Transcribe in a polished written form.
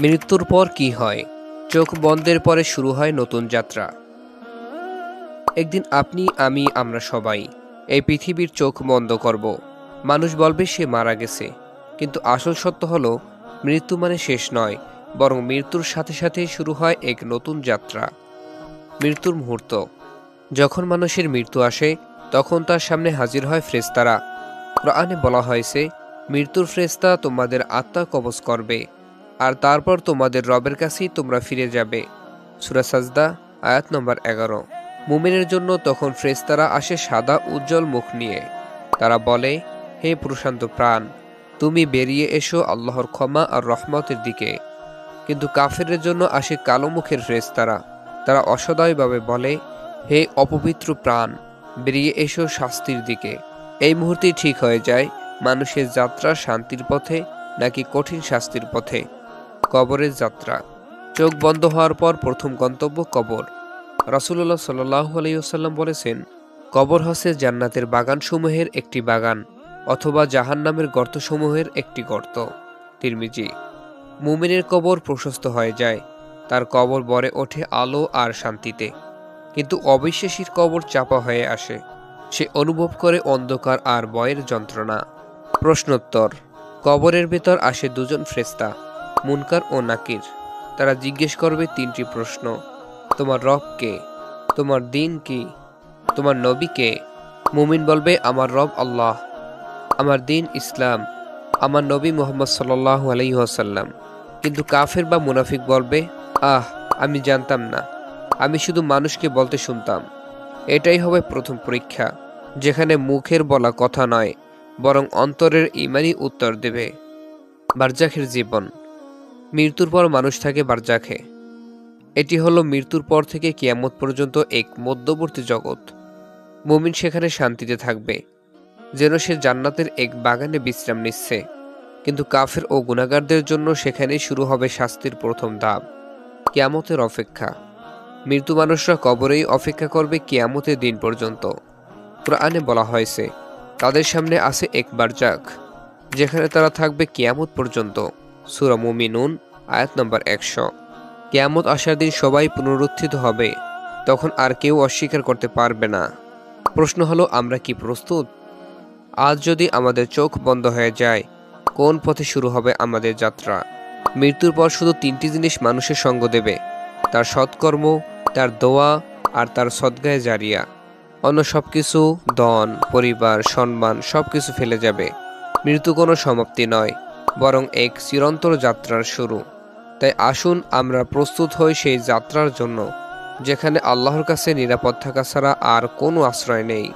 মৃত্যুর পর কি হয়? চোখ বন্ধের পরে শুরু হয় নতুন যাত্রা। একদিন আপনি, আমি, আমরা সবাই এই পৃথিবীর চোখ বন্ধ করব। মানুষ বলবে সে মারা গেছে, কিন্তু আসল সত্য হলো মৃত্যু মানে শেষ নয়, বরং মৃত্যুর সাথে সাথে শুরু হয় এক নতুন যাত্রা। মৃত্যুর মুহূর্ত। যখন মানুষের মৃত্যু আসে তখন তার সামনে হাজির হয় ফেরেশতারা। কোরআনে বলা হয়েছে, মৃত্যুর ফেরেশতা তোমাদের আত্মা কবজ করবে আর তারপর তোমাদের রবের কাছেই তোমরা ফিরে যাবে। সূরা সাজদা আয়াত নম্বর 11। মুমিনের জন্য তখন ফেরেশতারা আসে সাদা উজ্জ্বল মুখ নিয়ে। তারা বলে, হে প্রশান্ত প্রাণ, তুমি বেরিয়ে এসো আল্লাহর ক্ষমা আর রহমতের দিকে। কিন্তু কাফেরের জন্য আসে কালো মুখের ফেরেশতারা। তারা অসদয়ভাবে বলে, হে অপবিত্র প্রাণ, বেরিয়ে এসো শাস্তির দিকে। এই মুহূর্তেই ঠিক হয়ে যায় মানুষের যাত্রা শান্তির পথে নাকি কঠিন শাস্তির পথে। কবরের যাত্রা। চোখ বন্ধ হওয়ার পর প্রথম গন্তব্য কবর। রাসূলুল্লাহ সাল্লাল্লাহু আলাইহি ওয়াসাল্লাম বলেছেন, কবর হচ্ছে জান্নাতের বাগানসমূহের একটি বাগান অথবা জাহান্নামের গর্তসমূহের একটি গর্ত। তিরমিজি। মুমিনের কবর প্রশস্ত হয়ে যায়, তার কবর ভরে ওঠে আলো আর শান্তিতে। কিন্তু অবিশ্বাসীর কবর চাপা হয়ে আসে, সে অনুভব করে অন্ধকার আর ভয়ের যন্ত্রণা। প্রশ্নোত্তর। কবরের ভেতর আসে দুজন ফেরেশতা, মুনকার ও নাকির। তারা জিজ্ঞেস করবে তিনটি প্রশ্ন: তোমার রব কে? তোমার দিন কি? তোমার নবী কে? মুমিন বলবে, আমার রব আল্লাহ, আমার দিন ইসলাম, আমার নবী মুহাম্মদ সাল্লাল্লাহু আলাইহি ওয়াসাল্লাম। কিন্তু কাফের বা মুনাফিক বলবে, আমি জানতাম না, আমি শুধু মানুষকে বলতে শুনতাম। এটাই হবে প্রথম পরীক্ষা, যেখানে মুখের বলা কথা নয়, বরং অন্তরের ঈমানই উত্তর দেবে। বারজাখের জীবন। মৃত্যুর পর মানুষ থাকে বারজাখে। এটি হলো মৃত্যুর পর থেকে কিয়ামত পর্যন্ত এক মধ্যবর্তী জগৎ। মুমিন সেখানে শান্তিতে থাকবে, যেন সে জান্নাতের এক বাগানে বিশ্রাম নিচ্ছে। কিন্তু কাফের ও গুনাহগারদের জন্য সেখানেই শুরু হবে শাস্তির প্রথম ধাপ, কিয়ামতের অপেক্ষা। মৃত্যু মানুষরা কবরেই অপেক্ষা করবে কিয়ামতের দিন পর্যন্ত। কোরআনে বলা হয়েছে, তাদের সামনে আছে এক বারজাখ, যেখানে তারা থাকবে কিয়ামত পর্যন্ত। সূরা মুমিনুন আয়াত নম্বর 100। কিয়ামত আসার দিন সবাই পুনরুত্থিত হবে, তখন আর কেউ অস্বীকার করতে পারবে না। প্রশ্ন হলো, আমরা কি প্রস্তুত? আজ যদি আমাদের চোখ বন্ধ হয়ে যায়, কোন পথে শুরু হবে আমাদের যাত্রা? মৃত্যুর পর শুধু তিনটি জিনিস মানুষের সঙ্গ দেবে: তার সৎকর্ম, তার দোয়া আর তার সদগায়ে জারিয়া। অন্য সবকিছু, ধন, পরিবার, সম্মান, সবকিছু ফেলে যাবে। মৃত্যু কোনো সমাপ্তি নয়, বরং এক চিরন্তর যাত্রার শুরু। তাই আসুন আমরা প্রস্তুত হই সেই যাত্রার জন্য, যেখানে আল্লাহর কাছে নিরাপদ থাকা ছাড়া আর কোনো আশ্রয় নেই।